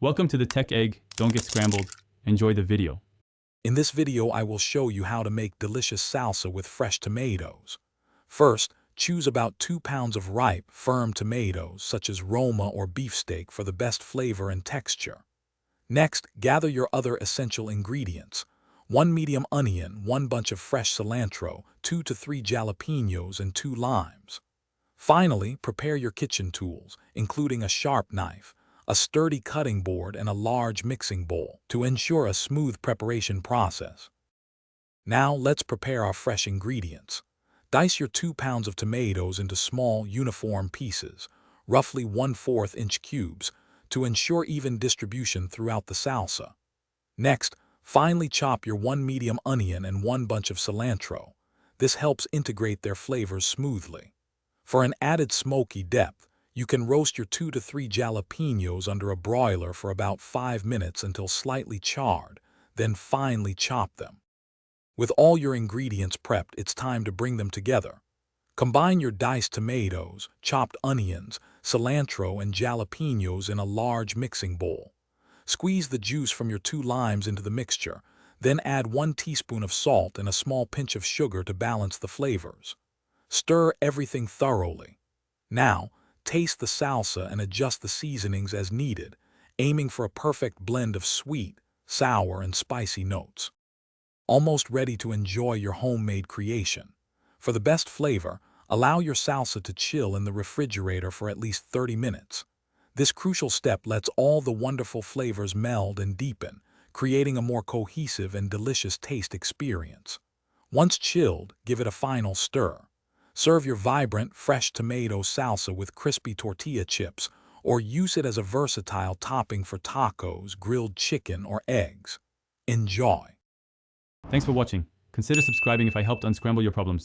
Welcome to the Tech Egg. Don't get scrambled. Enjoy the video. In this video, I will show you how to make delicious salsa with fresh tomatoes. First, choose about 2 pounds of ripe, firm tomatoes, such as Roma or beefsteak, for the best flavor and texture. Next, gather your other essential ingredients: 1 medium onion, 1 bunch of fresh cilantro, 2 to 3 jalapenos, and 2 limes. Finally, prepare your kitchen tools, including a sharp knife, a sturdy cutting board, and a large mixing bowl, to ensure a smooth preparation process. Now let's prepare our fresh ingredients. Dice your 2 pounds of tomatoes into small, uniform pieces, roughly 1/4 inch cubes, to ensure even distribution throughout the salsa. Next, finely chop your 1 medium onion and 1 bunch of cilantro. This helps integrate their flavors smoothly. For an added smoky depth, you can roast your 2 to 3 jalapenos under a broiler for about 5 minutes until slightly charred, then finely chop them. With all your ingredients prepped, it's time to bring them together. Combine your diced tomatoes, chopped onions, cilantro, and jalapenos in a large mixing bowl. Squeeze the juice from your 2 limes into the mixture, then add 1 teaspoon of salt and a small pinch of sugar to balance the flavors. Stir everything thoroughly. Now, taste the salsa and adjust the seasonings as needed, aiming for a perfect blend of sweet, sour, and spicy notes. Almost ready to enjoy your homemade creation. For the best flavor, allow your salsa to chill in the refrigerator for at least 30 minutes. This crucial step lets all the wonderful flavors meld and deepen, creating a more cohesive and delicious taste experience. Once chilled, give it a final stir. Serve your vibrant, fresh tomato salsa with crispy tortilla chips, or use it as a versatile topping for tacos, grilled chicken, or eggs. Enjoy! Thanks for watching. Consider subscribing if I helped unscramble your problems.